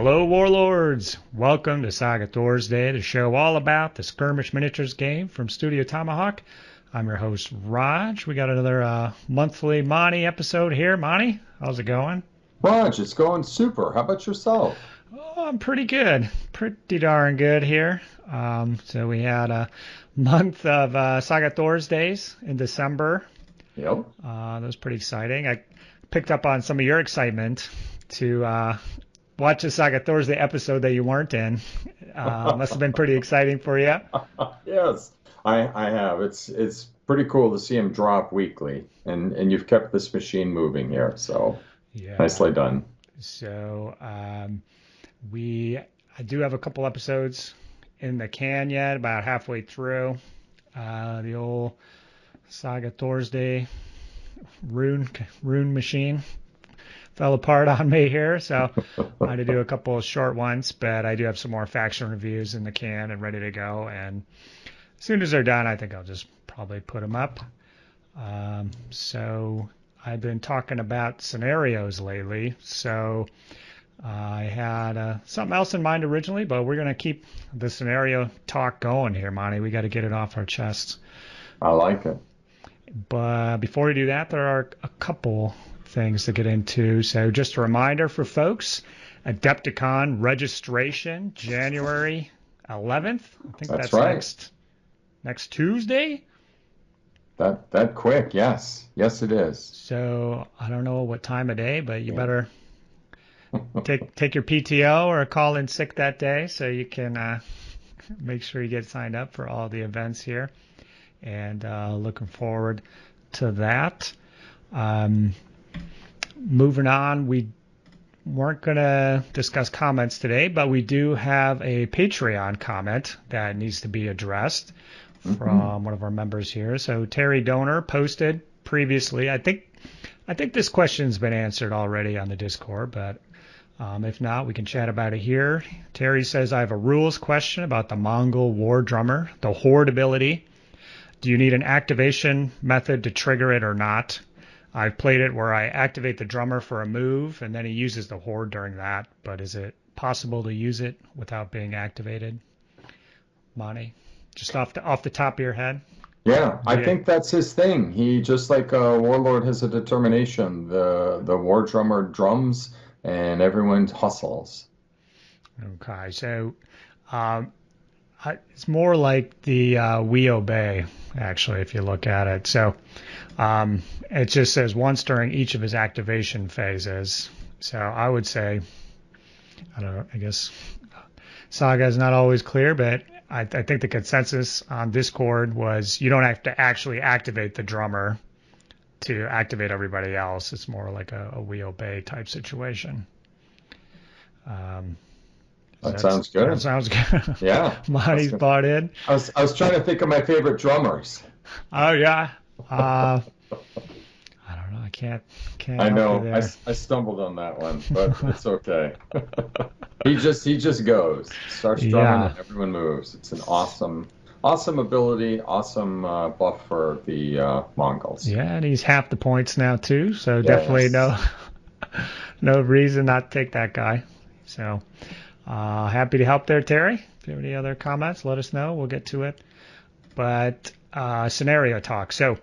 Hello, Warlords! Welcome to SAGA Thursday, the show all about the skirmish miniatures game from Studio Tomahawk. I'm your host, Rodge. We got another monthly Monty episode here. Monty, how's it going? Rodge, it's going super. How about yourself? Oh, I'm pretty good. Pretty darn good here. So we had a month of SAGA Thursdays in December. Yep. That was pretty exciting. I picked up on some of your excitement to watch a SAGA Thursday episode that you weren't in. Must have been pretty exciting for you. Yes, I have. It's pretty cool to see him drop weekly, and you've kept this machine moving here, so Yeah. nicely done. So I do have a couple episodes in the can yet, about halfway through. The old SAGA Thursday rune machine fell apart on me here, so I had to do a couple of short ones, but I do have some more faction reviews in the can and ready to go, and as soon as they're done, I think I'll just probably put them up. So I've been talking about scenarios lately, so I had something else in mind originally, but we're going to keep the scenario talk going here, Monty. We got to get it off our chests. I like it. But before we do that, there are a couple things to get into. So just a reminder for folks, ADEPTICON registration, January 11th. I think That's that's right. next Tuesday. That quick, yes. Yes, it is. So I don't know what time of day, but you better take your PTO or call in sick that day so you can make sure you get signed up for all the events here. And looking forward to that. Moving on, we weren't going to discuss comments today, but we do have a Patreon comment that needs to be addressed from one of our members here. So Terry Donor posted previously. I think this question's been answered already on the Discord, but if not, we can chat about it here. Terry says, I have a rules question about the Mongol War Drummer, the Horde ability. Do you need an activation method to trigger it or not? I've played it where I activate the drummer for a move, and then he uses the Horde during that, but is it possible to use it without being activated? Monty, just off the top of your head? Yeah, I Yeah. think that's his thing. He just like Warlord has a determination. The war drummer drums and everyone hustles. Okay, so it's more like the we obey, actually, if you look at it. So it just says once during each of his activation phases. So I would say, I don't know, I guess Saga is not always clear, but I think the consensus on Discord was you don't have to actually activate the drummer to activate everybody else. It's more like a we obey type situation. That sounds good. That sounds good. Yeah. Monty's bought in. I was trying to think of my favorite drummers. Oh yeah. I don't know. I can't I help you know. there. I stumbled on that one, but it's okay. He just goes, starts drumming, Yeah. and everyone moves. It's an awesome ability, awesome buff for the Mongols. Yeah, and he's half the points now too, so definitely Yes. no reason not to take that guy. So happy to help there, Terry. If you have any other comments, let us know. We'll get to it. But scenario talk. So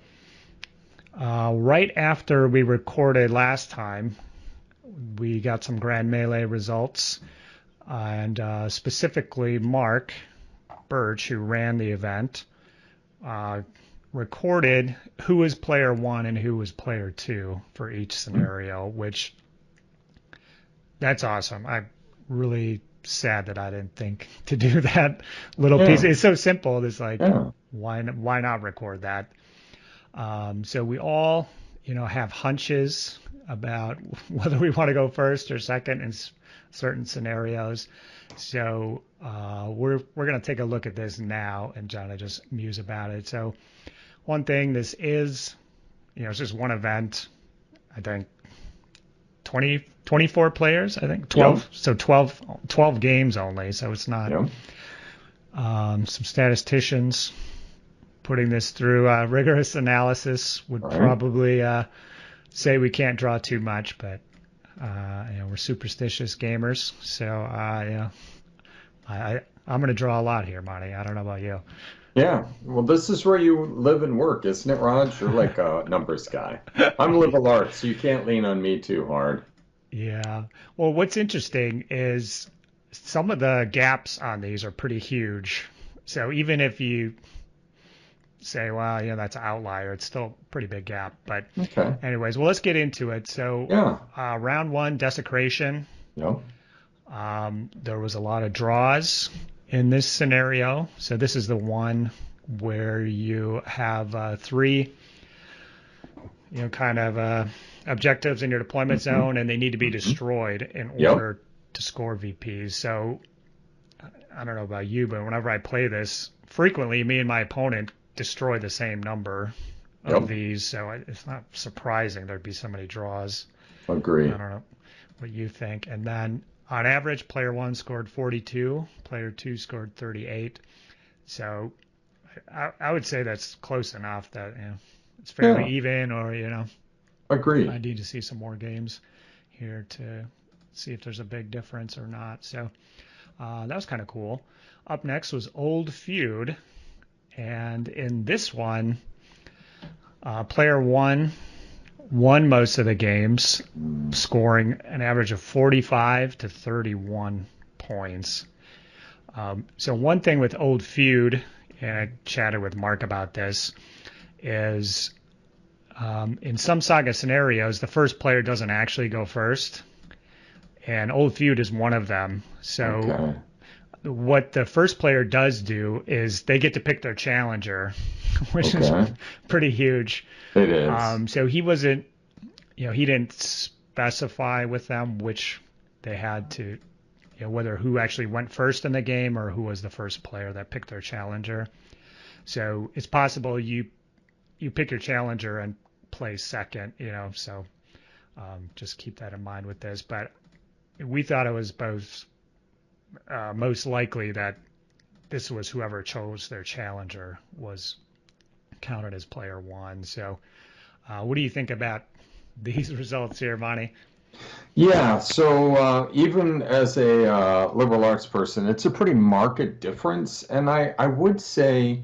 right after we recorded last time, we got some Grand Melee results, and specifically Mark Birch, who ran the event, recorded who was player one and who was player two for each scenario, which that's awesome. I'm really sad that I didn't think to do that little piece. Yeah. It's so simple. It's like, Yeah. why not record that? So we all, have hunches about whether we want to go first or second in certain scenarios. So we're going to take a look at this now and John, I just muse about it. So one thing, this is, it's just one event. I think 24 players, I think 12. Yep. So 12 games only. So it's not Yep. some statisticians putting this through rigorous analysis would Right. probably say we can't draw too much, but We're superstitious gamers, so I'm going to draw a lot here, Monty. I don't know about you. Yeah, well, this is where you live and work, isn't it, Raj? You're like a numbers guy. I'm liberal arts, so you can't lean on me too hard. Yeah. Well, what's interesting is some of the gaps on these are pretty huge. So even if you say, well, that's an outlier, it's still a pretty big gap. But Okay. anyways, well, let's get into it. So Yeah. round one, desecration. Yep. There was a lot of draws in this scenario. So this is the one where you have three, kind of objectives in your deployment zone, and they need to be destroyed in order to score VPs. So I don't know about you, but whenever I play this, frequently me and my opponent destroy the same number of these. So it's not surprising there'd be so many draws. Agree. I don't know what you think. And then on average, player one scored 42, player two scored 38. So I would say that's close enough that it's fairly even, or Agree. I need to see some more games here to see if there's a big difference or not. So that was kind of cool. Up next was Old Feud, and in this one, player one won most of the games, scoring an average of 45 to 31 points. So one thing with Old Feud, and I chatted with Mark about this, is in some Saga scenarios, the first player doesn't actually go first, and Old Feud is one of them. So what the first player does do is they get to pick their challenger, which is pretty huge. It is. So he wasn't, he didn't specify with them which they had to, whether who actually went first in the game or who was the first player that picked their challenger. So it's possible you pick your challenger and play second, so just keep that in mind with this. But we thought it was both most likely that this was whoever chose their challenger was counted as player one. So what do you think about these results here, Monty? Yeah, so even as a liberal arts person, it's a pretty marked difference. And I would say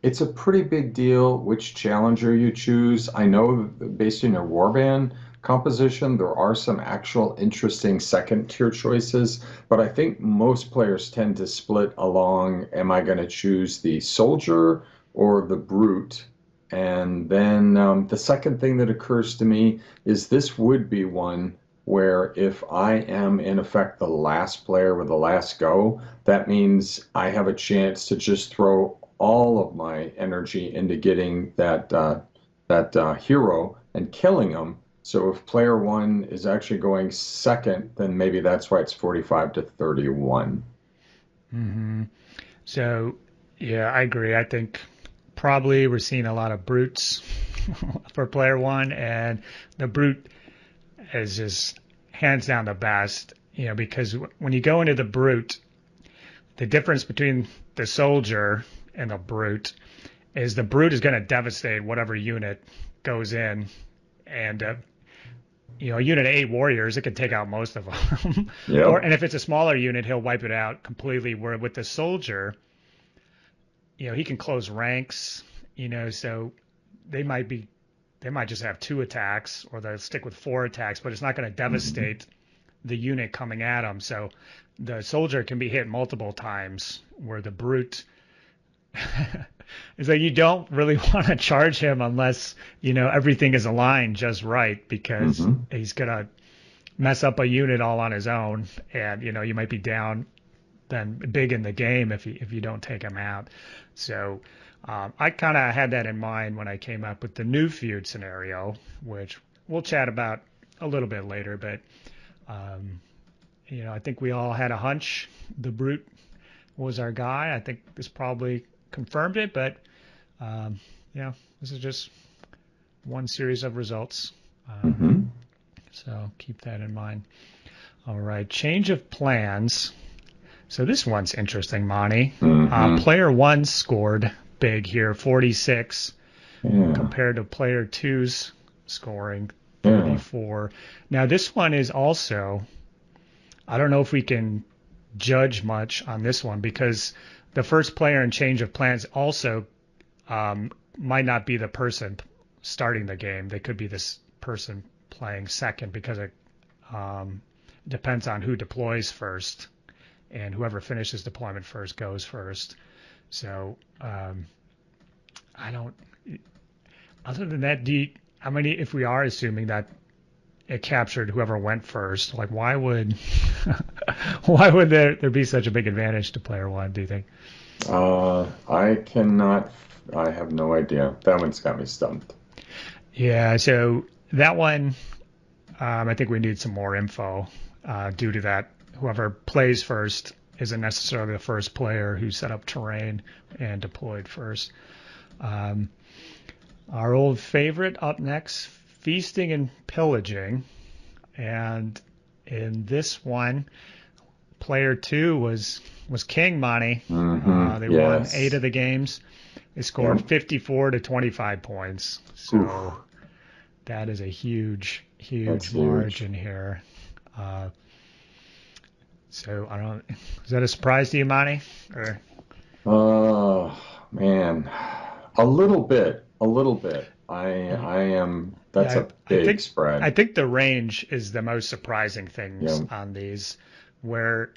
it's a pretty big deal which challenger you choose. I know based on your warband composition, there are some actual interesting second tier choices, but I think most players tend to split along, am I going to choose the soldier or the brute? And then the second thing that occurs to me is this would be one where if I am in effect the last player with the last go, that means I have a chance to just throw all of my energy into getting that hero and killing him. So if player one is actually going second, then maybe that's why it's 45 to 31. Mm-hmm. So, yeah, I agree. I think probably we're seeing a lot of brutes for player one, and the brute is just hands down the best, because when you go into the brute, the difference between the soldier and the brute is the brute is going to devastate whatever unit goes in, and a unit of 8 warriors, it can take out most of them. And if it's a smaller unit, he'll wipe it out completely. Where with the soldier, he can close ranks, so they might just have 2 attacks, or they'll stick with 4 attacks, but it's not going to devastate the unit coming at them. So the soldier can be hit multiple times, where the brute is like you don't really want to charge him unless everything is aligned just right, because he's gonna mess up a unit all on his own, and you might be down then big in the game if you don't take him out. So I kind of had that in mind when I came up with the new feud scenario, which we'll chat about a little bit later. But I think we all had a hunch the brute was our guy. I think this probably confirmed it, but this is just one series of results. So keep that in mind. All right, change of plans. So this one's interesting, Monty. Player one scored big here, 46, compared to player two's scoring Yeah. 34. Now this one is also, I don't know if we can judge much on this one because the first player in change of plans also might not be the person starting the game. They could be this person playing second because it depends on who deploys first, and whoever finishes deployment first goes first. So I don't. Other than that, how many? If we are assuming that it captured whoever went first, like why would there be such a big advantage to player one? Do you think? I cannot. I have no idea. That one's got me stumped. Yeah. So that one, I think we need some more info due to that. Whoever plays first isn't necessarily the first player who set up terrain and deployed first. Our old favorite up next, feasting and pillaging. And in this one, player two was king, Monty. They won 8 of the games. They scored 54 to 25 points. So Oof. that is a huge margin here. So I don't. Is that a surprise to you, Monty? Or? Man, a little bit. I am. That's a big spread. I think the range is the most surprising things on these, where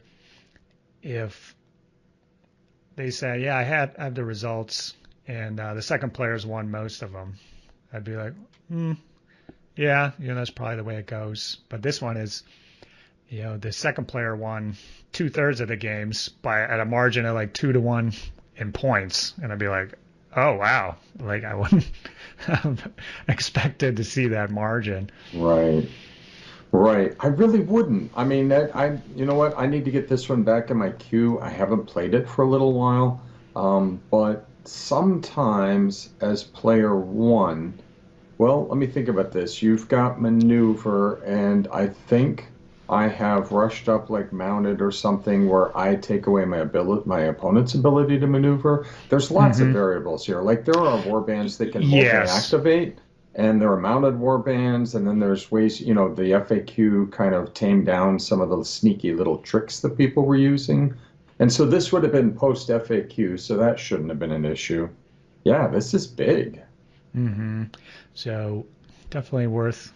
if they say, yeah, I have the results, and the second player's won most of them, I'd be like, yeah, that's probably the way it goes. But this one is, the second player won 2/3 of the games at a margin of like 2-1 in points, and I'd be like, oh wow, like I wouldn't have expected to see that margin. Right. I really wouldn't. I mean, you know what? I need to get this one back in my queue. I haven't played it for a little while, but sometimes as player one, well, let me think about this. You've got maneuver, and I think I have rushed up like mounted or something where I take away my opponent's ability to maneuver. There's lots of variables here. Like there are war bands that can multi-activate, and there are mounted war bands, and then there's ways, the FAQ kind of tamed down some of the sneaky little tricks that people were using. And so this would have been post FAQ, so that shouldn't have been an issue. Yeah, this is big. So definitely worth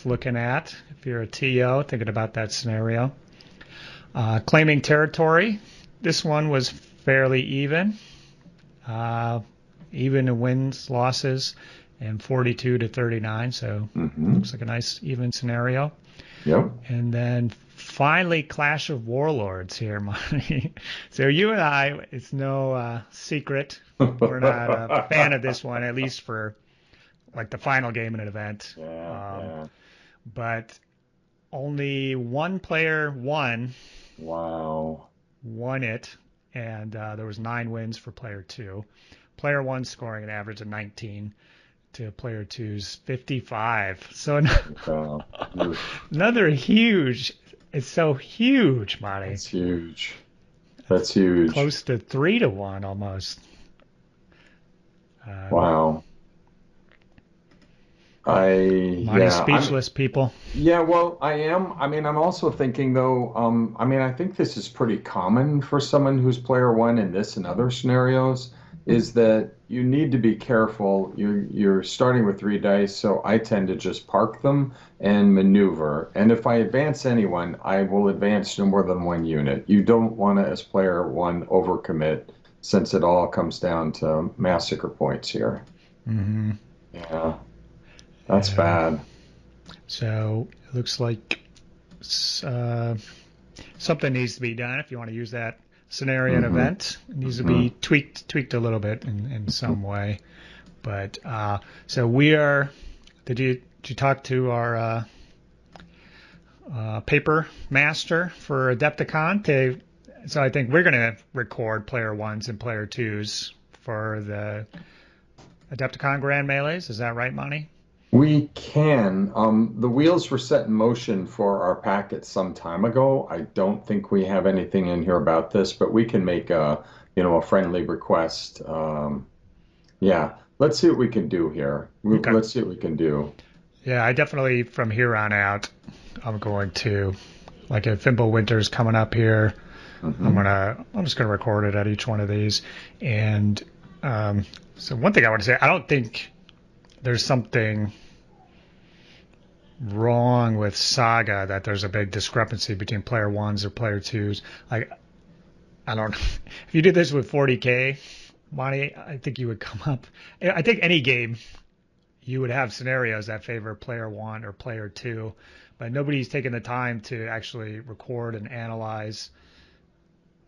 looking at if you're a TO thinking about that scenario. Claiming territory. This one was fairly even. Even in wins, losses, and 42 to 39. So looks like a nice even scenario. Yep. And then finally, Clash of Warlords here, Monty. So you and I, it's no secret, we're not a fan of this one, at least for like the final game in an event. But only one player won. Wow. Won it, and there was 9 wins for player 2. Player 1 scoring an average of 19 to player 2's 55. So another huge. It's so huge, Monty. It's huge. That's huge. Close to 3-1 almost. Wow. Monty's speechless, people. Yeah, well, I am. I mean, I'm also thinking though. I think this is pretty common for someone who's player one in this and other scenarios. Is that you need to be careful. You're starting with 3 dice, so I tend to just park them and maneuver. And if I advance anyone, I will advance no more than 1 unit. You don't want to, as player one, overcommit, since it all comes down to massacre points here. Yeah, that's bad. So it looks like something needs to be done if you want to use that scenario and event. It needs to be tweaked a little bit in some way. But so we are. Did you talk to our paper master for ADEPTICON? So I think we're going to record player ones and player twos for the ADEPTICON Grand Melees. Is that right, Monty? We can. The wheels were set in motion for our packet some time ago. I don't think we have anything in here about this, but we can make a friendly request. Yeah, let's see what we can do here. Okay. Let's see what we can do. Yeah, I definitely, from here on out, I'm going to, like if FIMBULWINTER's coming up here, Mm-hmm. I'm just gonna record it at each one of these. And so one thing I want to say, I don't think there's something wrong with Saga that there's a big discrepancy between player ones or player twos. Like, I don't know. If you did this with 40K, Monty, I think you would come up. I think any game you would have scenarios that favor player one or player two, but nobody's taken the time to actually record and analyze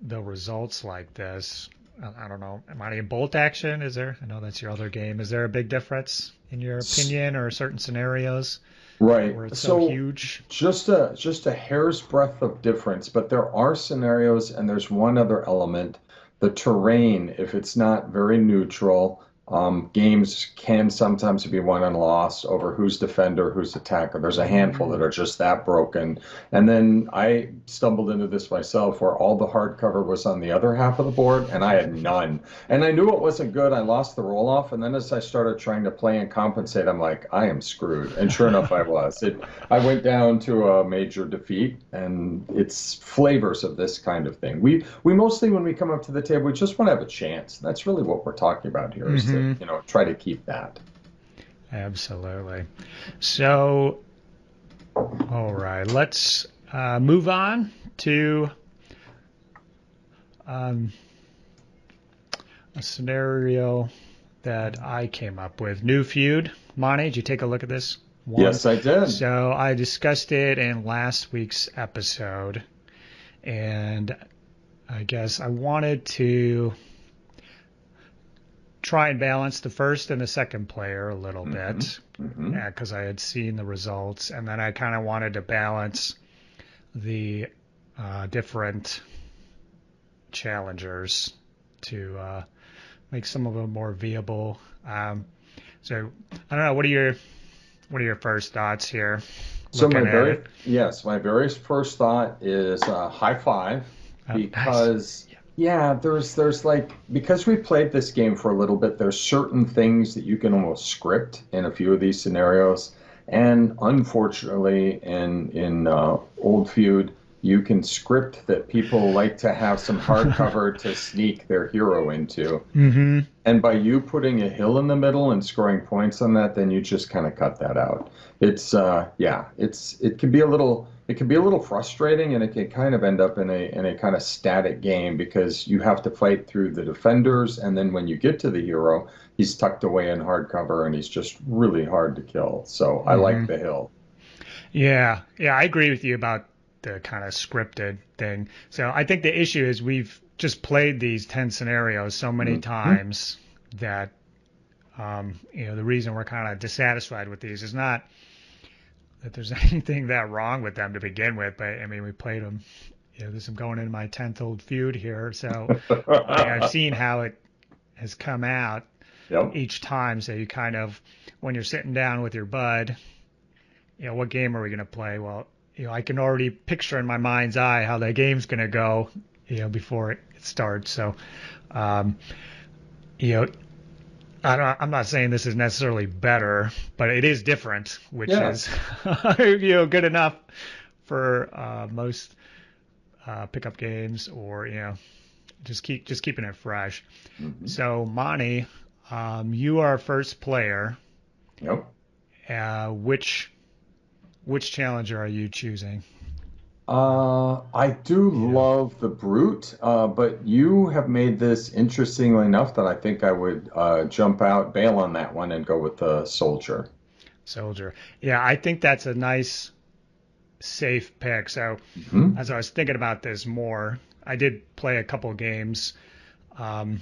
the results like this. I don't know. Monty, in bolt action, is there? I know that's your other game. Is there a big difference in your opinion or certain scenarios Right. where it's so So huge? just a hair's breadth of difference, but there are scenarios, and there's one other element. The terrain, if it's not very neutral, games can sometimes be won and lost over who's defender, who's attacker. There's a handful that Mm, are just that broken. And then I stumbled into this myself where all the hardcover was on the other half of the board, and I had none. And I knew it wasn't good. I lost the roll off. And then as I started trying to play and compensate, I'm like, I am screwed. And sure enough, I was. I went down to a major defeat, and it's flavors of this kind of thing. We mostly, when we come up to the table, we just want to have a chance. That's really what we're talking about here, is to, mm-hmm. try to keep that. Absolutely. So, all right, let's move on to um, a scenario that I came up with. New feud. Monty, did you take a look at this one? Yes, I did. So I discussed it in last week's episode, and I guess I wanted to try and balance the first and the second player a little Hmm. bit Hmm. because I had seen the results, and then I kind of wanted to balance the different challengers to make some of them more viable. So I don't know. What are your first thoughts here? So Looking at it. my very first thought is high five, Nice. because yeah, there's like, because we played this game for a little bit, there's certain things that you can almost script in a few of these scenarios, and unfortunately, in Old Feud, you can script that people like to have some hardcover to sneak their hero into. Mm-hmm. And by you putting a hill in the middle and scoring points on that, then you just kind of cut that out. It can be a little frustrating, and it can kind of end up in a kind of static game, because you have to fight through the defenders, and then when you get to the hero, he's tucked away in hardcover and he's just really hard to kill. So I Mm-hmm. like the hill. Yeah, I agree with you about the kind of scripted thing. So I think the issue is we've just played these 10 scenarios so many Mhm. times that the reason we're kind of dissatisfied with these is not that there's anything that wrong with them to begin with, but I mean we played them. I'm going into my 10th Old Feud here, so I've seen how it has come out Yep. each time. So you kind of, when you're sitting down with your bud, what game are we going to play? Well, I can already picture in my mind's eye how the game's going to go, before it starts. So, um, you know, I'm not saying this is necessarily better, but it is different, which Yeah. is, good enough for most pickup games, or just keeping it fresh. Hmm. So, Monty, you are first player. Yep. Which challenger are you choosing? I do Yeah, love the Brute, but you have made this interestingly enough that I think I would jump out, bail on that one, and go with the Soldier. soldier. Yeah, I think that's a nice, safe pick. So, Hmm. as I was thinking about this more, I did play a couple games. Um,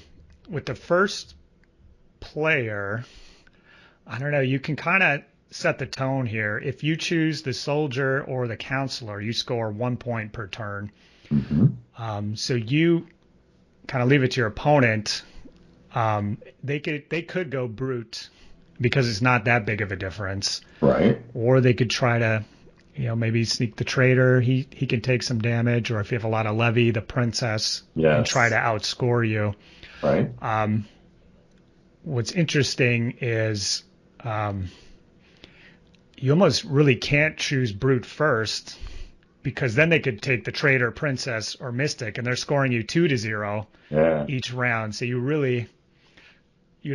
with the first player, I don't know, you can kind of set the tone here. If you choose the soldier or the counselor, you score 1 point per turn. Hmm. So you kind of leave it to your opponent. They could go brute because it's not that big of a difference, Right. or they could try to maybe sneak the traitor. He can take some damage, or if you have a lot of levy, the princess, and try to Yes. outscore you. Right. Um, what's interesting is um, you almost really can't choose brute first, because then they could take the trader, princess, or mystic, and they're scoring you 2-0 each round. So you'd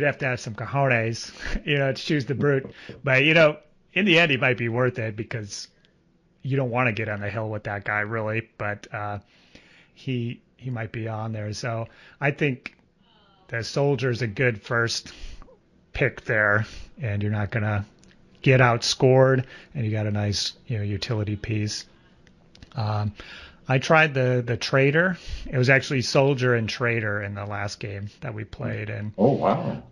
have to have some cojones, to choose the brute. But in the end, it might be worth it, because you don't want to get on the hill with that guy really. But he might be on there. So I think the soldier's a good first pick there, and you're not gonna get outscored, and you got a nice utility piece. I tried the trader. It was actually soldier and trader in the last game that we played, and oh wow,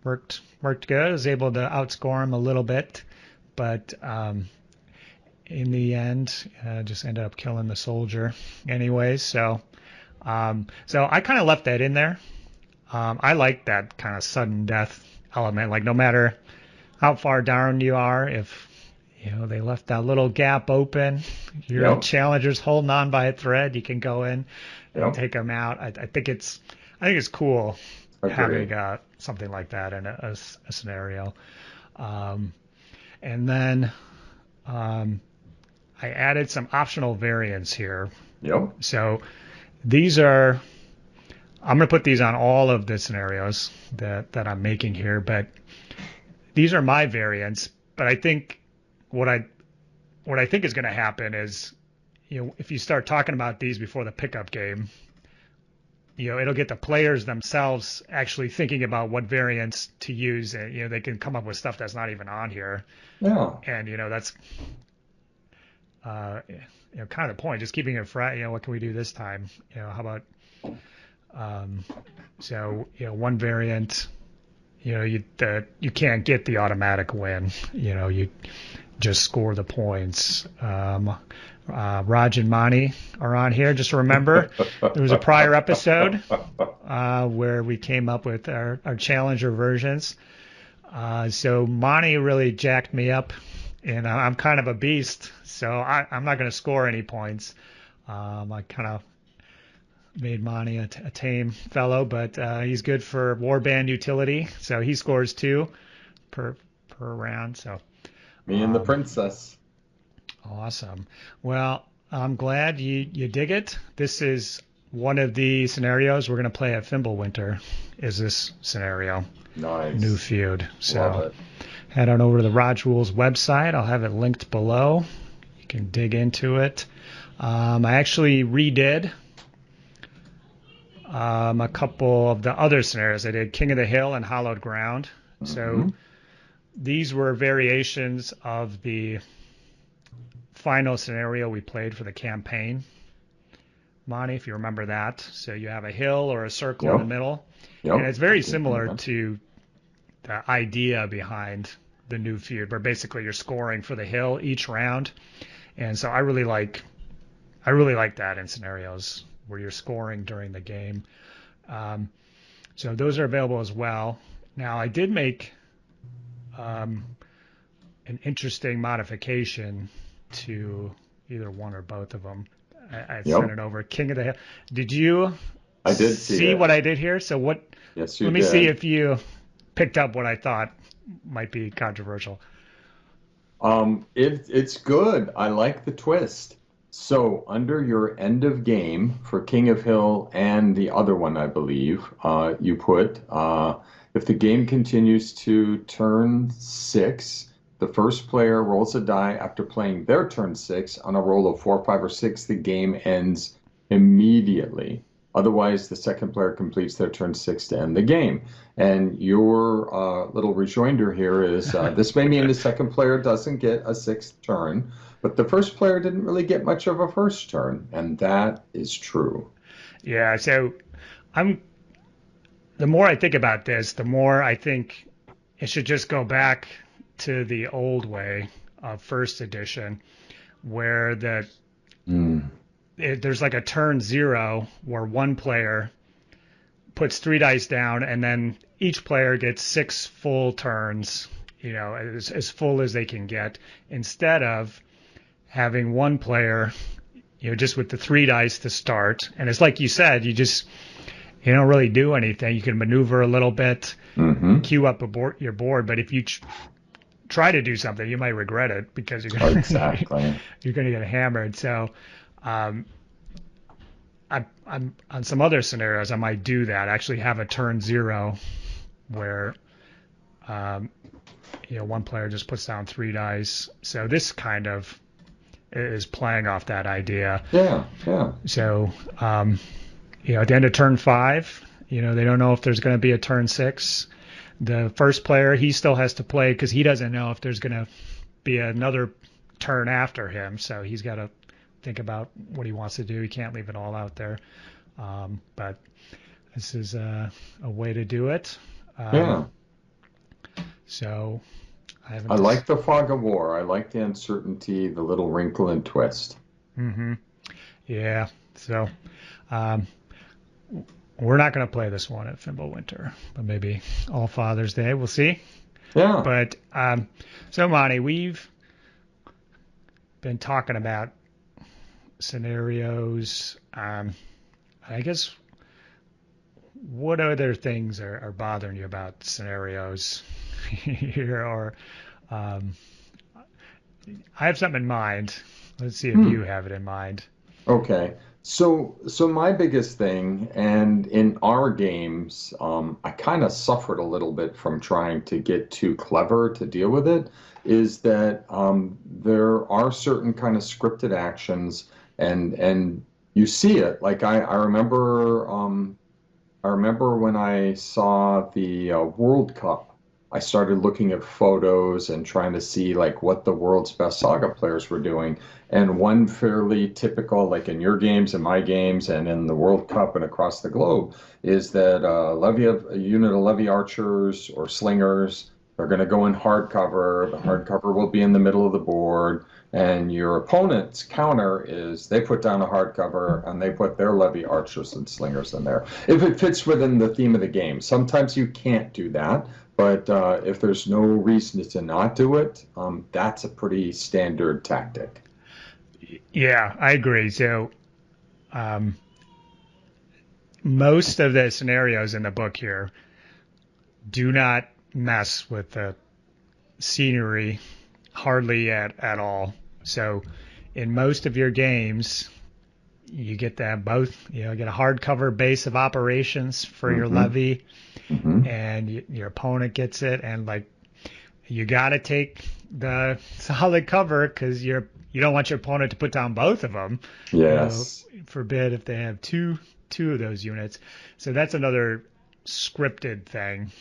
worked good. I was able to outscore him a little bit, but in the end, just ended up killing the soldier anyways. So I kind of left that in there. I like that kind of sudden death element. Like, no matter how far down you are, if they left that little gap open, your challenger's holding on by a thread, you can go in and take them out. I think it's cool having something like that in a scenario. And then I added some optional variants here. So I'm going to put these on all of the scenarios that I'm making here, but these are my variants. But I think what I think is going to happen is, if you start talking about these before the pickup game, it'll get the players themselves actually thinking about what variants to use, and they can come up with stuff that's not even on here. And that's kind of the point, just keeping it fresh. What can we do this time? How about one variant, you can't get the automatic win. You just score the points. Rodge and Monty are on here. Just remember, there was a prior episode where we came up with our Challenger versions. So Monty really jacked me up, and I'm kind of a beast, so I'm not going to score any points. I kind of made Monty a tame fellow, but he's good for warband utility, so he scores 2 per round. So me and the princess. Awesome. Well, I'm glad you dig it. This is one of the scenarios we're going to play at FIMBULWINTER, is this scenario. Nice. New feud. So head on over to the Rodge Rules website. I'll have it linked below. You can dig into it. I actually redid a couple of the other scenarios. I did King of the Hill and Hallowed Ground. So these were variations of the final scenario we played for the campaign, Monty, if you remember that. So you have a hill or a circle in the middle, and it's very similar to the idea behind the new feud, where basically you're scoring for the hill each round. And so I really like that in scenarios where you're scoring during the game. So those are available as well. Now, I did make an interesting modification to either one or both of them. I sent it over. King of the Hill. Did you I did see what I did here? So what? Yes, you let me did. see if you picked up what I thought might be controversial. It's good. I like the twist. So under your end of game for King of Hill and the other one, I believe, you put, if the game continues to turn 6, the first player rolls a die after playing their turn 6. On a roll of 4, 5, or 6, the game ends immediately. Otherwise, the second player completes their turn 6 to end the game. And your little rejoinder here is, this may mean the second player doesn't get a 6th turn, but the first player didn't really get much of a first turn, and that is true. Yeah, so the more I think about this, the more I think it should just go back to the old way of first edition, where there's like a turn 0 where one player puts 3 dice down, and then each player gets 6 full turns, as full as they can get, instead of having one player, just with the 3 dice to start. And it's like you said, you don't really do anything. You can maneuver a little bit, queue up your board, but if you try to do something, you might regret it because you're going Exactly. you're going to get hammered. So, I'm on some other scenarios, I might do that. Actually, have a turn 0 where one player just puts down 3 dice. So this kind of is playing off that idea. Yeah. So, at the end of turn 5, they don't know if there's going to be a turn 6. The first player, he still has to play because he doesn't know if there's going to be another turn after him. So he's got to think about what he wants to do. He can't leave it all out there. But this is a way to do it. So I like the fog of war. I like the uncertainty, the little wrinkle and twist. Mm-hmm. Yeah. So we're not going to play this one at Fimbulwinter, but maybe ALLFATHER'S Day. We'll see. Yeah. But so, Monty, we've been talking about scenarios. I guess what other things are bothering you about scenarios here? Or I have something in mind. Let's see if you have it in mind. Okay. So my biggest thing, and in our games, I kind of suffered a little bit from trying to get too clever to deal with it, is that there are certain kind of scripted actions, and you see it. Like I remember when I saw the World Cup. I started looking at photos and trying to see like what the world's best Saga players were doing. And one fairly typical, like in your games and my games and in the World Cup and across the globe, is that a unit of levy archers or slingers are going to go in hardcover. The hardcover will be in the middle of the board. And your opponent's counter is they put down a hardcover and they put their levy archers and slingers in there. If it fits within the theme of the game. Sometimes you can't do that. But if there's no reason to not do it, that's a pretty standard tactic. Yeah, I agree. So most of the scenarios in the book here do not mess with the scenery hardly at all. So in most of your games, you get that both, get a hardcover base of operations for your levy. And your opponent gets it, and like you got to take the solid cover because you don't want your opponent to put down both of them. Yes. Forbid if they have two of those units. So that's another scripted thing,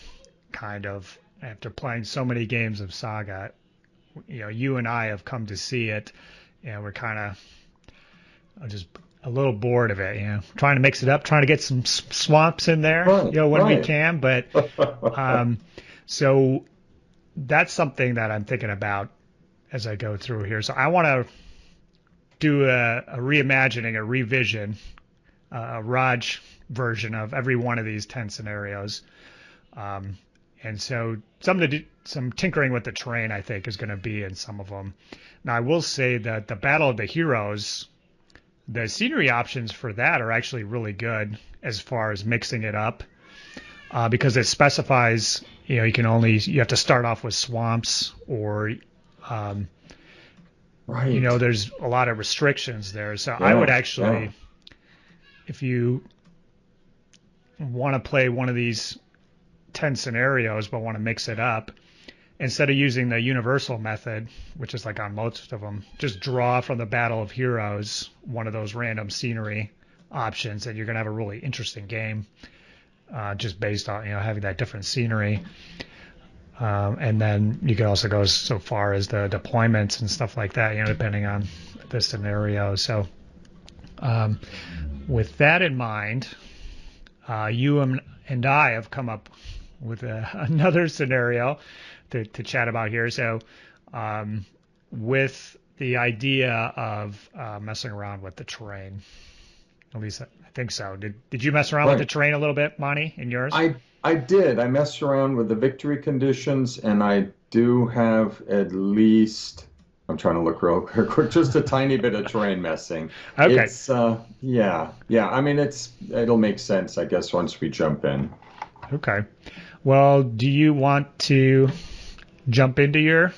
kind of. After playing so many games of Saga, you and I have come to see it, and we're kind of just a little bored of it, trying to mix it up, trying to get some swamps in there, when we can. But so that's something that I'm thinking about as I go through here. So I want to do a reimagining, a revision, a Rodge version of every one of these 10 scenarios. And so some tinkering with the terrain, I think, is going to be in some of them. Now, I will say that the Battle of the Heroes, the scenery options for that are actually really good as far as mixing it up, because it specifies, you have to start off with swamps or, there's a lot of restrictions there. So I would actually, if you want to play one of these 10 scenarios but want to mix it up, instead of using the universal method, which is like on most of them, just draw from the Battle of Heroes one of those random scenery options, and you're going to have a really interesting game just based on having that different scenery. And then you could also go so far as the deployments and stuff like that, depending on the scenario. So with that in mind, you and I have come up with another scenario to chat about here. So with the idea of messing around with the terrain, at least I think so. Did you mess around with the terrain a little bit, Monty, in yours? I did. I messed around with the victory conditions, and I do have at least, I'm trying to look real quick, just a tiny bit of terrain messing. Okay. It's, yeah. I mean, it'll make sense, I guess, once we jump in. Okay. Well, do you want to jump into your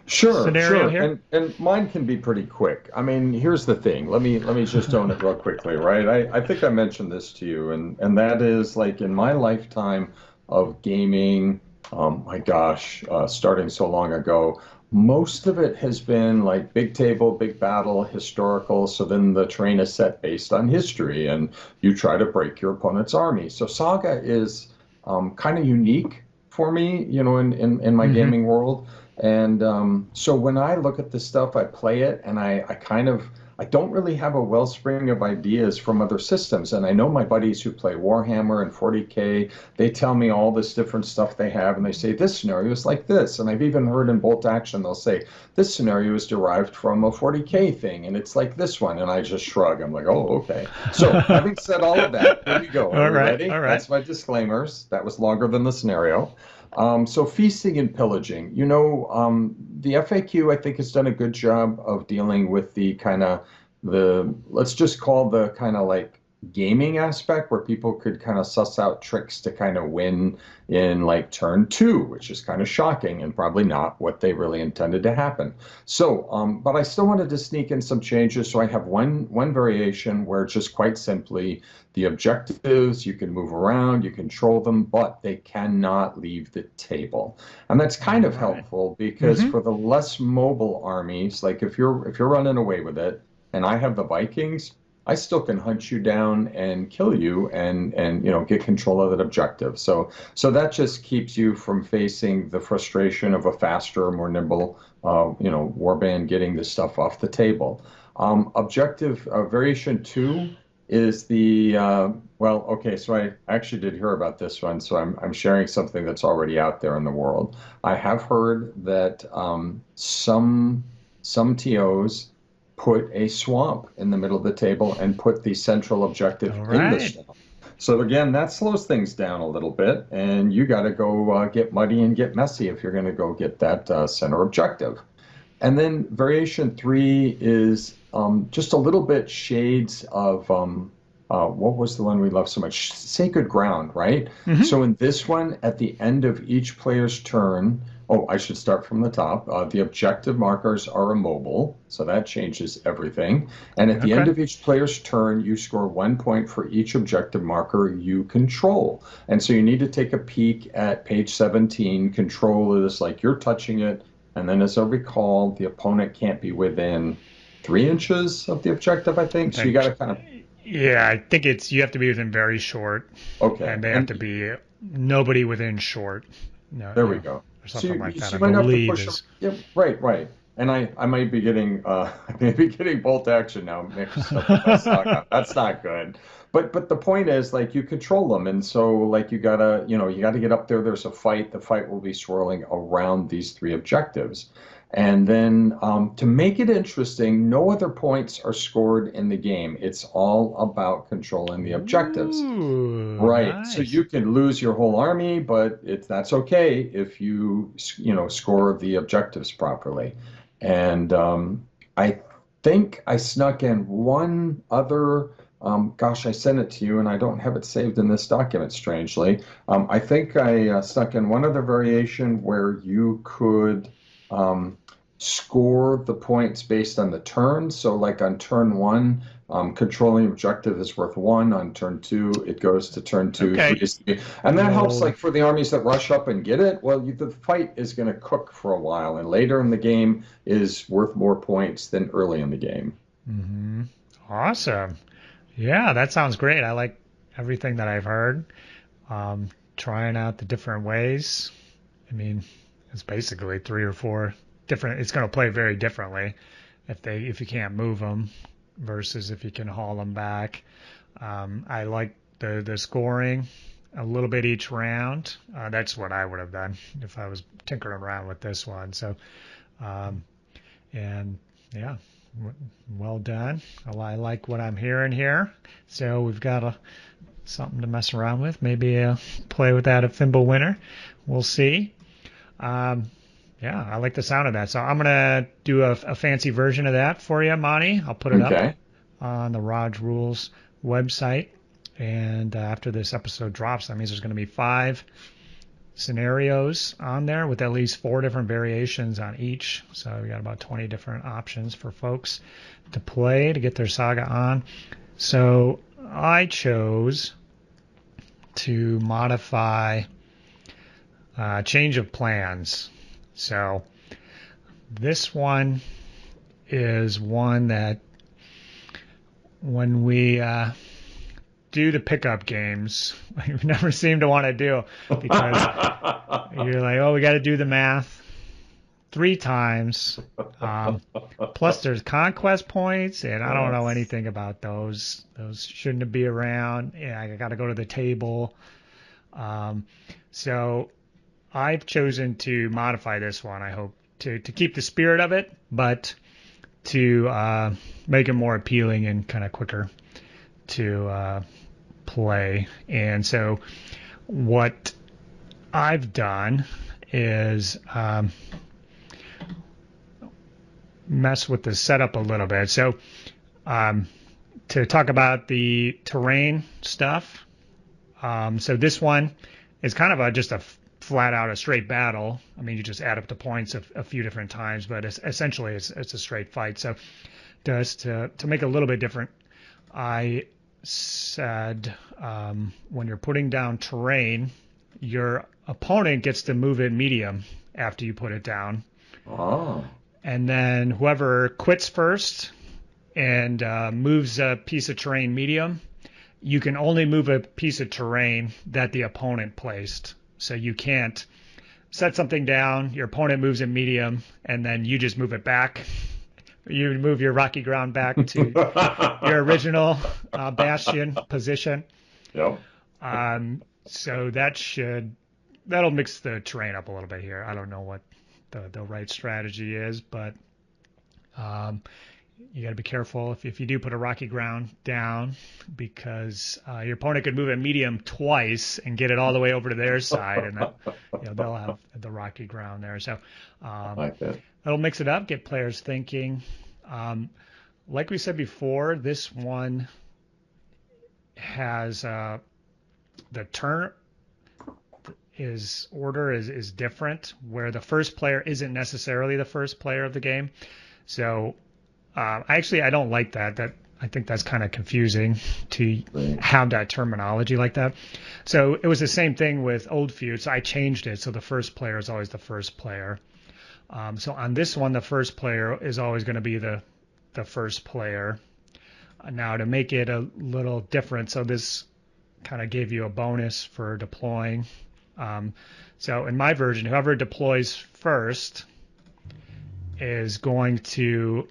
scenario Sure. here? And mine can be pretty quick. I mean, here's the thing. Let me just own it real quickly, right? I think I mentioned this to you, and that is like in my lifetime of gaming, my gosh, starting so long ago, most of it has been like big table, big battle, historical. So then the train is set based on history, and you try to break your opponent's army. So Saga is kind of unique for me, in my Mm-hmm. gaming world. And so when I look at this stuff, I play it, and I kind of I don't really have a wellspring of ideas from other systems. And I know my buddies who play Warhammer and 40K, they tell me all this different stuff they have, and they say this scenario is like this. And I've even heard in Bolt Action they'll say this scenario is derived from a 40K thing, and it's like this one. And I just shrug. I'm like, oh, okay. So having said all of that, here we go. Are All we right. ready? All right. That's my disclaimers. That was longer than the scenario. So feasting and pillaging, the FAQ I think has done a good job of dealing with the kind of let's just call the kind of like gaming aspect where people could kind of suss out tricks to kind of win in like turn two, which is kind of shocking and probably not what they really intended to happen. So, but I still wanted to sneak in some changes. So I have one variation where it's just quite simply the objectives, you can move around, you control them, but they cannot leave the table. And that's kind All of right. helpful because Mm-hmm. for the less mobile armies, like if you're running away with it, and I have the Vikings, I still can hunt you down and kill you and get control of that objective. So that just keeps you from facing the frustration of a faster, more nimble warband getting this stuff off the table. Objective variation two is the well, okay, so I actually did hear about this one, so I'm sharing something that's already out there in the world. I have heard that some TOs put a swamp in the middle of the table and put the central objective All in the right. swamp. So again, that slows things down a little bit, and you got to go get muddy and get messy if you're going to go get that center objective. And then variation three is just a little bit shades of what was the one we love so much? Sacred Ground, right? Mm-hmm. So in this one, at the end of each player's turn, oh, I should start from the top. The objective markers are immobile, so that changes everything. And at the end Okay. of each player's turn, you score 1 point for each objective marker you control. And so you need to take a peek at page 17. Control is like you're touching it. And then, as I recall, the opponent can't be within 3 inches of the objective, I I think. So you got think, to kind of, yeah, I think you have to be within very short, okay. and they have to And be nobody within short. No, there we yeah, go. or So something you, like that. so I you might have to believe push them. is. Yeah, right, right. And I might be getting I may be getting bolt action now mixed up with my saga. That's not good. But the point is like you control them, and so like you gotta get up there. There's a fight. The fight will be swirling around these three objectives. And then to make it interesting, no other points are scored in the game. It's all about controlling the objectives. Ooh, Right. So nice. you can lose your whole army, but that's okay if you score the objectives properly. And I think I snuck in one other. Gosh, I sent it to you, and I don't have it saved in this document, strangely. I think I snuck in one other variation where you could um, score the points based on the turn. So, like on turn one, controlling objective is worth 1. On turn two, it goes to turn two, three Okay. is three. And The that helps old. like for the armies that rush up and get it. Well, the fight is going to cook for a while, and later in the game is worth more points than early in the game. Hmm. Awesome. Yeah, that sounds great. I like everything that I've heard. Trying out the different ways. I mean, it's basically three or four different. It's going to play very differently if you can't move them versus if you can haul them back. I like the scoring a little bit each round. That's what I would have done if I was tinkering around with this one. So, um, and yeah, well done. I like what I'm hearing here. So we've got something to mess around with. Maybe play with that at FIMBULWINTER. We'll see. Um, yeah, I like the sound of that. So I'm gonna do a fancy version of that for you, Monty. I'll put it up Okay. on the Rodge Rules website. And after this episode drops, that means there's going to be 5 scenarios on there with at least 4 different variations on each. So we got about 20 different options for folks to play to get their Saga on. So I chose to modify change of plans. So this one is one that when we do the pickup games, we never seem to want to do, because you're like, oh, we got to do the math 3 times. Plus there's conquest points, and I don't know anything about those. Those shouldn't be around. Yeah, I got to go to the table. So I've chosen to modify this one, I hope, to keep the spirit of it, but to make it more appealing and kind of quicker to play. And so what I've done is mess with the setup a little bit. So to talk about the terrain stuff, so this one is kind of just a flat out a straight battle. I mean, you just add up the points a few different times, but essentially it's a straight fight. So just to make it a little bit different, I said when you're putting down terrain, your opponent gets to move it medium after you put it down. Oh. And then whoever quits first and moves a piece of terrain medium, you can only move a piece of terrain that the opponent placed. So you can't set something down, your opponent moves it medium, and then you just move it back. You move your rocky ground back to your original bastion position. Yep. So that'll mix the terrain up a little bit here. I don't know what the right strategy is, but you got to be careful if you do put a rocky ground down, because your opponent could move it medium twice and get it all the way over to their side, and then, they'll have the rocky ground there. So Like that. that'll mix it up, get players thinking. Like we said before, this one has the turn order is different, where the first player isn't necessarily the first player of the game. So I don't like that. I think that's kind of confusing to have that terminology like that. So it was the same thing with Old Feud. So I changed it so the first player is always the first player. So on this one, the first player is always going to be the first player. Now to make it a little different, so this kind of gave you a bonus for deploying. So in my version, whoever deploys first is going to,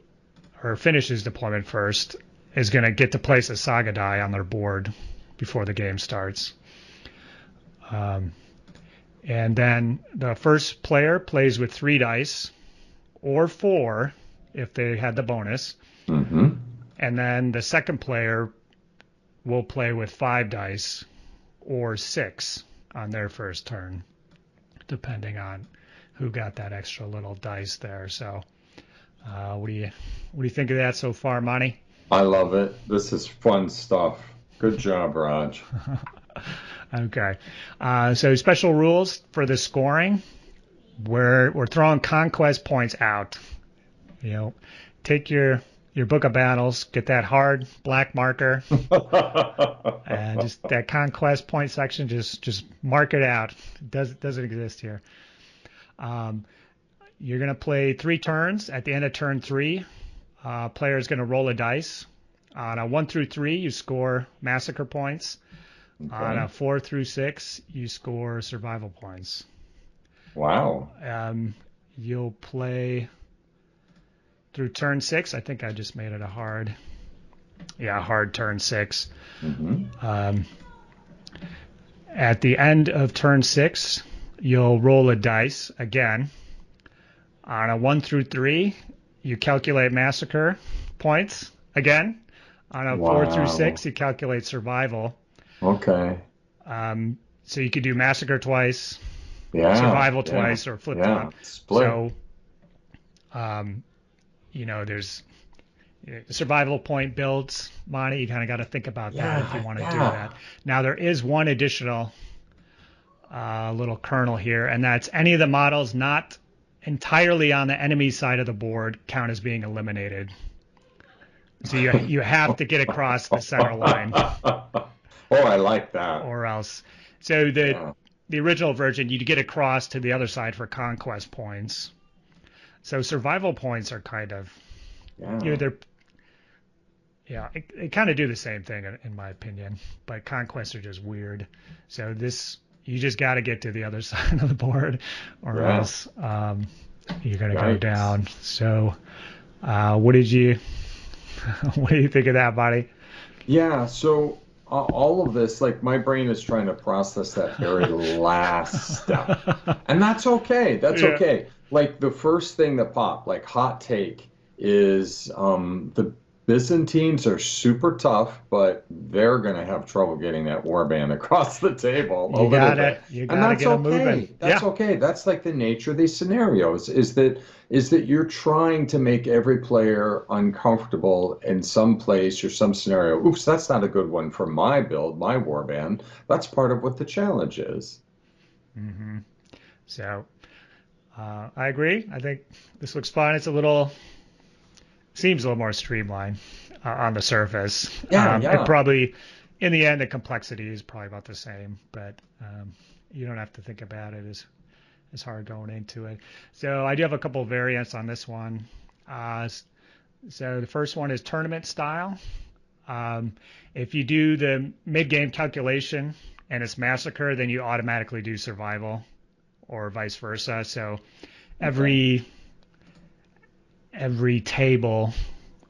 or finishes deployment first, is going to get to place a Saga die on their board before the game starts. And then the first player plays with 3 dice, or 4 if they had the bonus. Mm-hmm. And then the second player will play with 5 dice, or 6 on their first turn, depending on who got that extra little dice there. So what do you think of that so far, Monty? I love it. This is fun stuff. Good job, Rodge. Okay. So special rules for the scoring. We're throwing conquest points out. Take your book of battles, get that hard black marker, and just that conquest point section, just mark it out. It doesn't exist here. You're going to play 3 turns. At the end of turn 3, player is going to roll a dice. On a 1 through 3, you score massacre points. Okay. On a 4 through 6, you score survival points. Wow. You'll play through turn 6. I think I just made it a hard turn 6. Mm-hmm. At the end of turn 6, you'll roll a dice again. On a 1 through 3, you calculate massacre points again. On a 4 through 6, you calculate survival. Okay. So you could do massacre twice, survival twice, or flip flop. Split. So, there's survival point builds, Monty. You kind of got to think about that if you want to do that. Now there is one additional little kernel here, and that's any of the models not entirely on the enemy side of the board count as being eliminated. So you have to get across the center line. Oh, I like that. Or else. So the original version, you'd get across to the other side for conquest points. So survival points are kind of, they kind of do the same thing in my opinion, but conquests are just weird. So you just got to get to the other side of the board, or else you're gonna go down. So, what do you think of that, buddy? Yeah. So all of this, like my brain is trying to process that very last step, and that's okay. That's okay. Like the first thing that popped, like hot take, is the Byzantines are super tough, but they're going to have trouble getting that warband across the table a little bit. You gotta get them moving. That's okay. That's like the nature of these scenarios, is that you're trying to make every player uncomfortable in some place or some scenario. Oops, that's not a good one for my build, my warband. That's part of what the challenge is. Mm-hmm. So I agree. I think this looks fun. Seems a little more streamlined on the surface. It probably, in the end, the complexity is probably about the same, but you don't have to think about it as hard going into it. So I do have a couple of variants on this one. So the first one is tournament style. If you do the mid-game calculation and it's massacre, then you automatically do survival, or vice versa. So every table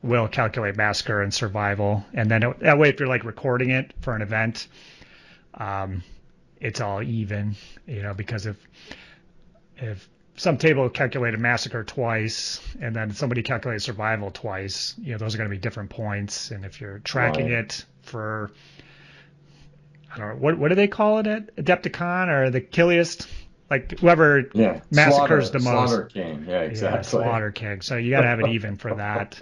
will calculate massacre and survival, and then that way, if you're like recording it for an event, it's all even, because if some table calculated massacre twice and then somebody calculated survival twice, those are going to be different points. And if you're tracking it for, I don't know, what do they call it at ADEPTICON, or the killiest? Like whoever massacres the most. Slaughter King. Yeah, exactly. Yeah, Slaughter King. So you got to have it even for that.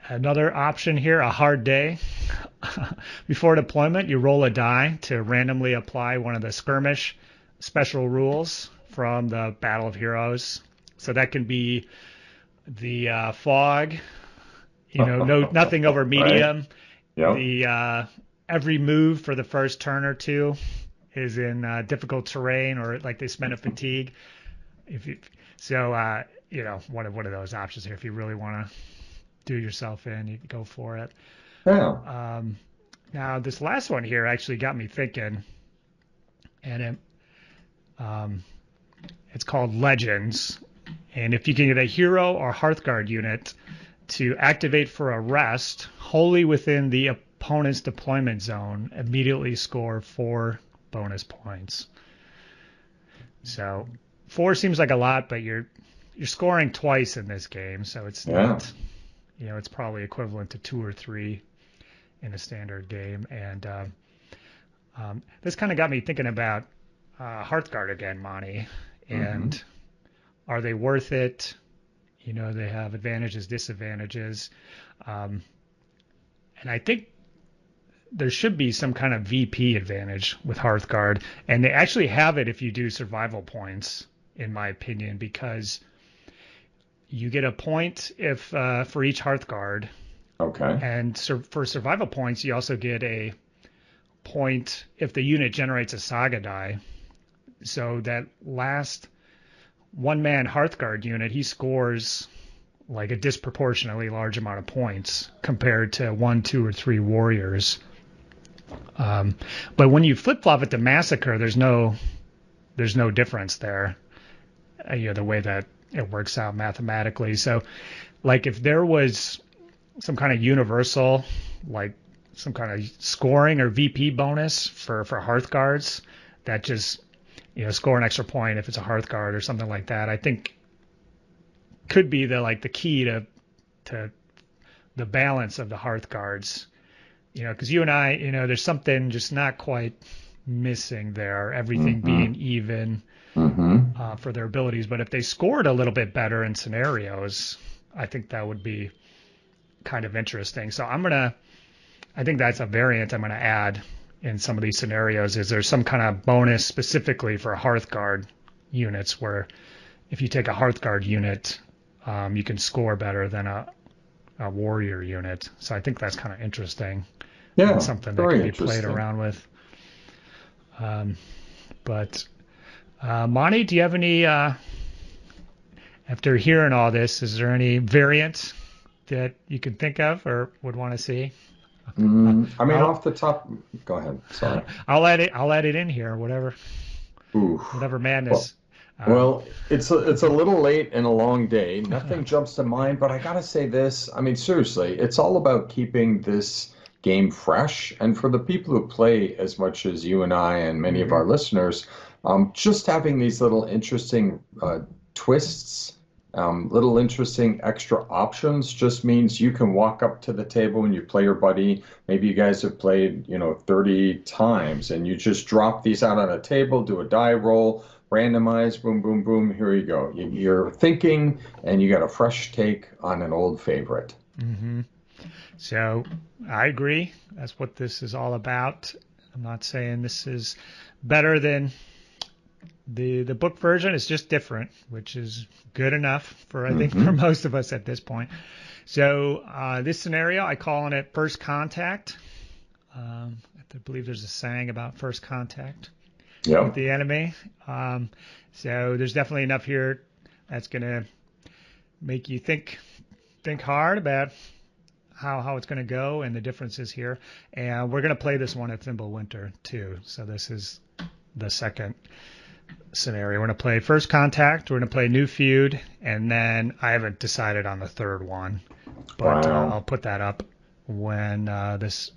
Another option here, a hard day. Before deployment, you roll a die to randomly apply one of the skirmish special rules from the Battle of Heroes. So that can be the fog, nothing over medium. Right. Yep. Every move for the first turn or two is in difficult terrain, or like they spend a fatigue. One of those options here. If you really want to do yourself in, you can go for it. Yeah. Now this last one here actually got me thinking, and it's called Legends. And if you can get a hero or Hearthguard unit to activate for a rest wholly within the opponent's deployment zone, immediately score 4 bonus points. So 4 seems like a lot, but you're scoring twice in this game, so it's not, it's probably equivalent to 2 or 3 in a standard game. And this kind of got me thinking about Hearthguard again, Monty, and are they worth it? They have advantages, disadvantages, and I think there should be some kind of VP advantage with Hearthguard, and they actually have it if you do survival points, in my opinion, because you get a point if for each Hearthguard. Okay. And for survival points, you also get a point if the unit generates a Saga die. So that last one-man Hearthguard unit, he scores like a disproportionately large amount of points compared to 1, 2, or 3 warriors. But when you flip-flop it to Massacre, there's no difference there. The way that it works out mathematically. So, like if there was some kind of universal, like some kind of scoring or VP bonus for Hearthguards that just score an extra point if it's a Hearthguard or something like that, I think could be the key to the balance of the Hearthguards. Because you and I, there's something just not quite missing there. Everything being even for their abilities, but if they scored a little bit better in scenarios, I think that would be kind of interesting. So I think that's a variant I'm gonna add in some of these scenarios is there's some kind of bonus specifically for Hearthguard units where if you take a Hearthguard unit, you can score better than a warrior unit. So I think that's kind of interesting. Yeah, and something that very can be played interesting. around with. But Monty, do you have any, after hearing all this, is there any variant that you can think of or would want to see? I mean, I'll off the top, go ahead. Sorry. I'll add it in here, Ooh. whatever Well, madness. Um, well, it's a little late and a long day. Nothing jumps to mind, but I gotta say this. I mean, seriously, it's all about keeping this game fresh. And for the people who play as much as you and I and many of mhm. our listeners, just having these little interesting twists, little interesting extra options just means you can walk up to the table and you play your buddy. Maybe you guys have played, 30 times and you just drop these out on a table, do a die roll, randomize, boom, boom, boom. Here you go. You're thinking and you got a fresh take on an old favorite. hmm So I agree. That's what this is all about. I'm not saying this is better than the book version. It's just different, which is good enough for I think for Hmm. most of us at this point. So this scenario, I calling it first contact. I believe there's a saying about first contact with Yep. the enemy. So there's definitely enough here that's going to make you think hard about how it's going to go and the differences here. And we're going to play this one at FIMBULWINTER too. So this is the second scenario. We're going to play first contact. We're going to play new feud, and then I haven't decided on the third one, but I'll Wow. put that up when this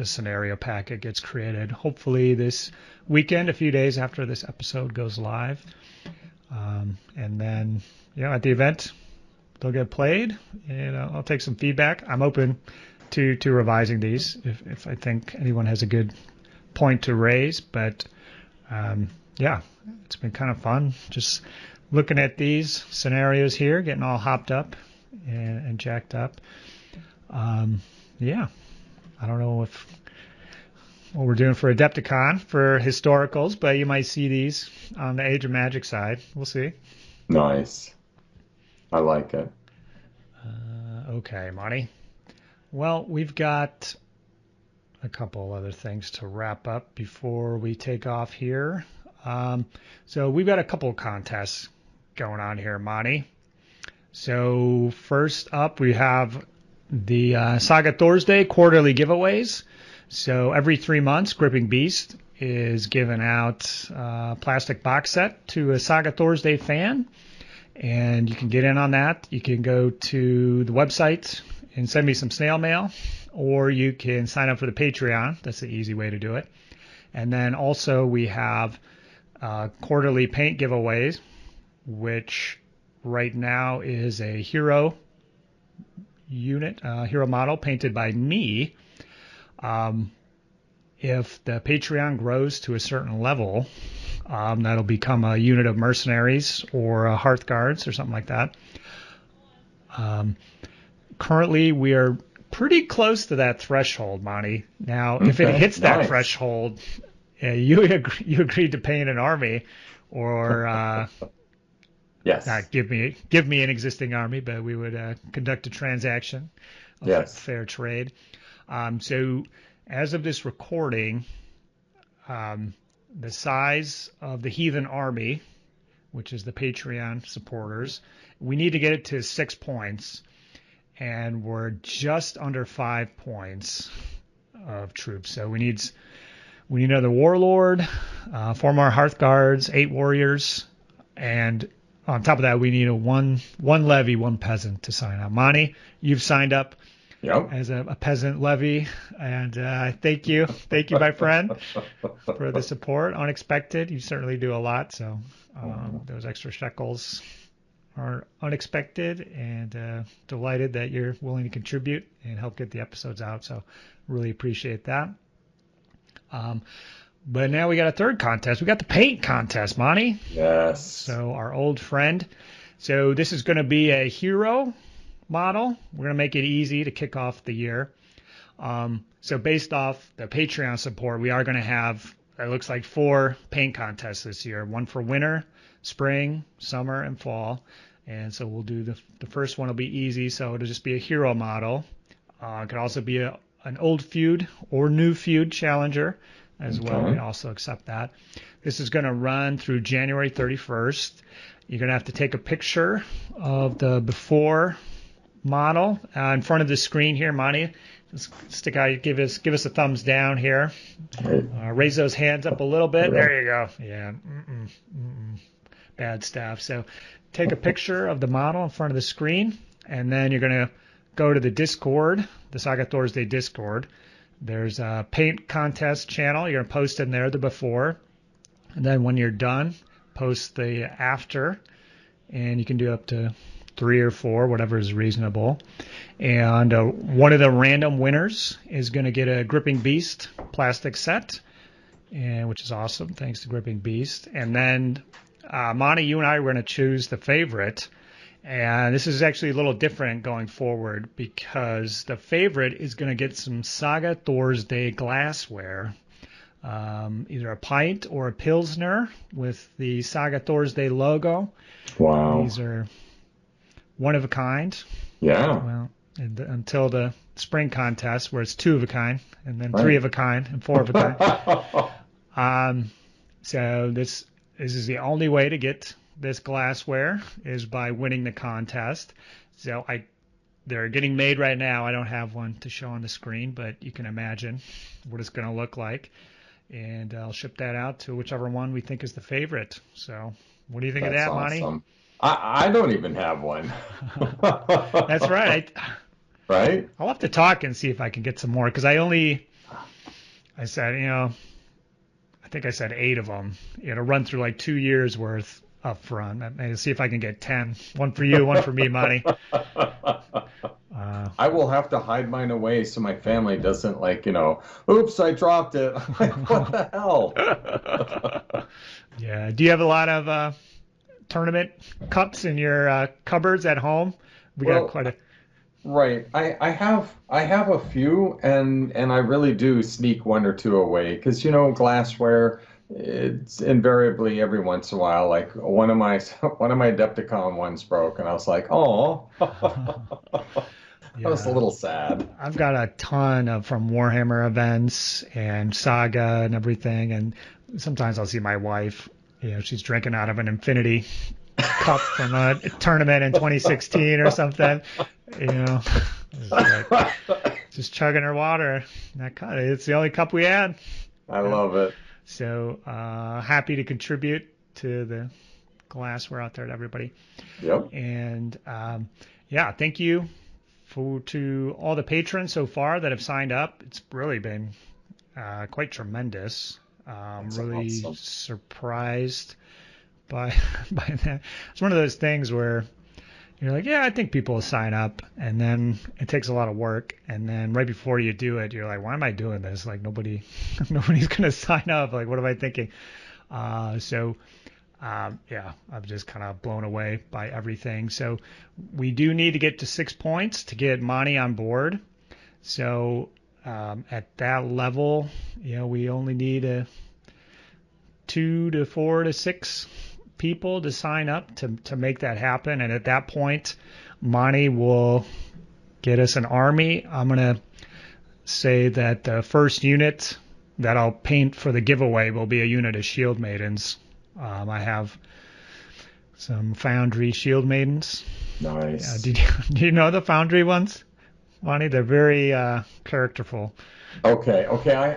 scenario packet gets created. Hopefully this weekend, a few days after this episode goes live, and then at the event they'll get played, and I'll take some feedback. I'm open to revising these if I think anyone has a good point to raise, but yeah, it's been kind of fun just looking at these scenarios here, getting all hopped up and jacked up. Yeah, I don't know what we're doing for Adepticon for historicals, but you might see these on the Age of Magic side. We'll see. Nice. I like it. Okay, Monty. Well, we've got a couple other things to wrap up before we take off here. So we've got a couple of contests going on here, Monty. So first up, we have the SAGA Thursday quarterly giveaways. So every 3 months, Gripping Beast is giving out a plastic box set to a SAGA Thursday fan. And you can get in on that. You can go to the website and send me some snail mail, or you can sign up for the Patreon. That's the easy way to do it. And then also we have quarterly paint giveaways, which right now is a hero unit, hero model painted by me. If the Patreon grows to a certain level, that'll become a unit of mercenaries or Hearthguards or something like that. Currently, we are pretty close to that threshold, Monty. Now, if it Okay. hits that Nice. threshold, you agreed to paint an army, or Yes. not give me an existing army, but we would conduct a transaction, a Yes. fair trade. So, as of this recording, the size of the Heathen army, which is the Patreon supporters, we need to get it to 6 points, and we're just under 5 points of troops. So we need another warlord, 4 more Hearthguards, 8 warriors, and on top of that, we need a one levy, 1 peasant to sign up. Monty, you've signed up Yep. as a peasant levy, and thank you, my friend, for the support. Unexpected, you certainly do a lot. So those extra shekels are unexpected, and delighted that you're willing to contribute and help get the episodes out. So really appreciate that. But now we got a third contest. We got the paint contest, Monty. Yes. So our old friend. So this is going to be a hero model. We're going to make it easy to kick off the year. So based off the Patreon support, we are going to have, it looks like 4 paint contests this year. One for winter, spring, summer, and fall. And so we'll do the first one will be easy. So it'll just be a hero model. It could also be an Old Feud or New Feud Challenger as well. We also accept that. This is going to run through January 31st. You're going to have to take a picture of the before model in front of the screen here, Monty. Just stick out, give us a thumbs down here. Raise those hands up a little bit. There you go. Yeah. Bad stuff. So take a picture of the model in front of the screen, and then you're going to go to the Discord, the Saga Thursday Discord. There's a paint contest channel. You're going to post in there the before, and then when you're done, post the after, and you can do up to 3 or 4, whatever is reasonable. And one of the random winners is going to get a Gripping Beast plastic set, and which is awesome. Thanks to Gripping Beast. And then Monty, you and I are going to choose the favorite. And this is actually a little different going forward because the favorite is going to get some Saga Thursday glassware, either a pint or a Pilsner with the Saga Thursday logo. Wow. These are one of a kind. Yeah. Well, until the spring contest where it's 2 of a kind, and then 3 of a kind, and 4 of a kind. So this is the only way to get this glassware is by winning the contest. So they're getting made right now. I don't have one to show on the screen, but you can imagine what it's going to look like. And I'll ship that out to whichever one we think is the favorite. So what do you think of that, awesome. Monty? I don't even have one. That's right. Right? I'll have to talk and see if I can get some more because I said, I think I said 8 of them. Run through like 2 years worth up front. Maybe see if I can get 10. One for you, one for me, Monty. I will have to hide mine away so my family doesn't oops, I dropped it. What the hell? Yeah. Do you have a lot of tournament cups in your cupboards at home? We got quite a. Right. I have a few, and I really do sneak 1 or 2 away because glassware. It's invariably every once in a while, like one of my ADEPTICON ones broke, and I was like, oh. I was a little sad. I've got a ton from Warhammer events and Saga and everything, and sometimes I'll see my wife. She's drinking out of an infinity cup from a tournament in 2016 or something. Just chugging her water. It's the only cup we had. I love it. So happy to contribute to the glassware out there to everybody. Yep. And thank you to all the patrons so far that have signed up. It's really been quite tremendous. Really awesome. Surprised by that. It's one of those things where you're like, yeah, I think people will sign up, and then it takes a lot of work, and then right before you do it, you're like, why am I doing this? Like nobody's gonna sign up. Like what am I thinking? I'm just kind of blown away by everything. So we do need to get to 6 points to get Monty on board. So at that level, we only need 2 to 4 to 6 people to sign up to make that happen. And at that point, Monty will get us an army. I'm going to say that the first unit that I'll paint for the giveaway will be a unit of Shield Maidens. I have some Foundry Shield Maidens. Nice. Do you know the Foundry ones, Monty? They're very characterful. Okay.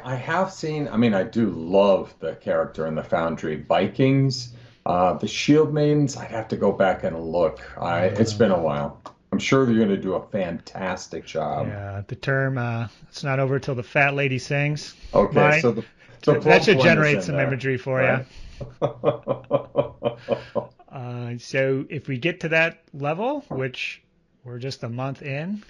I have seen, I do love the character in the Foundry Vikings. The Shield Maidens, I'd have to go back and look. It's been a while. I'm sure they're going to do a fantastic job. Yeah, the term, it's not over till the fat lady sings. Okay, Monty. so that should generate some there, imagery for right? you. So if we get to that level, which we're just a month in,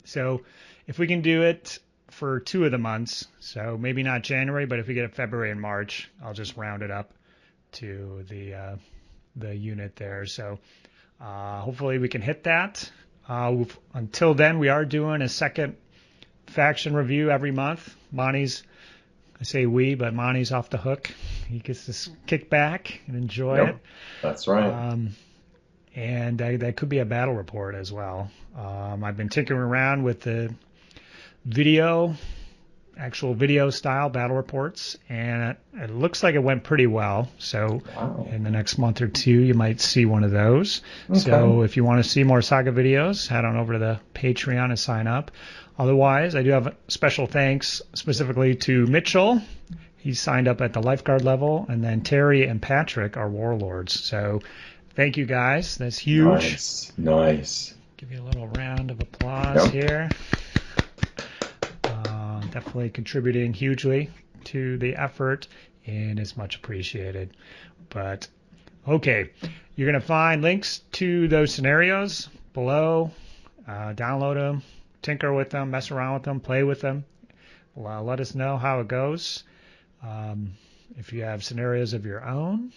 so if we can do it for 2 of the months, so maybe not January, but if we get it February and March, I'll just round it up to the unit there. So hopefully we can hit that. Until then, we are doing a second faction review every month. Monty's, I say we, but Monty's off the hook. He gets to kick back and enjoy it. That's right. And that could be a battle report as well. I've been tinkering around with the actual video style battle reports, and it looks like it went pretty well. So in the next month or two, you might see one of those. Okay. So if you want to see more Saga videos, head on over to the Patreon and sign up. Otherwise, I do have special thanks specifically to Mitchell. He signed up at the lifeguard level, and then Terry and Patrick are Warlords. So thank you, guys. That's huge. Nice. Give you a little round of applause here. Definitely contributing hugely to the effort, and it's much appreciated. But, okay, you're going to find links to those scenarios below. Download them, tinker with them, mess around with them, play with them. Let us know how it goes. If you have scenarios of your own,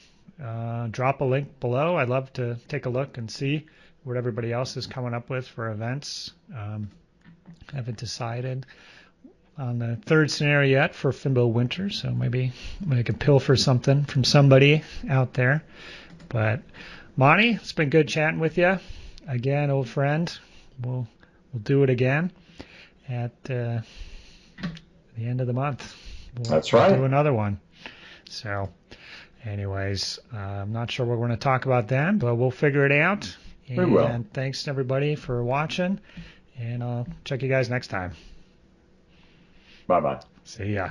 drop a link below. I'd love to take a look and see what everybody else is coming up with for events. Haven't decided on the third scenario yet for FIMBULWINTER, so maybe I can pilfer something from somebody out there. But Monty, it's been good chatting with you again, old friend. We'll do it again at the end of the month. That's right. We'll do another one. So, anyways, I'm not sure what we're going to talk about then, but we'll figure it out. We will. And thanks to everybody for watching, and I'll check you guys next time. Bye-bye. See ya.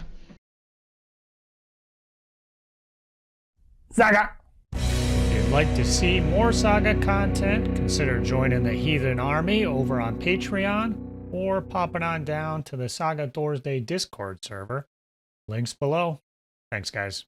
Saga! If you'd like to see more Saga content, consider joining the Heathen Army over on Patreon or popping on down to the Saga Thursday Discord server. Links below. Thanks, guys.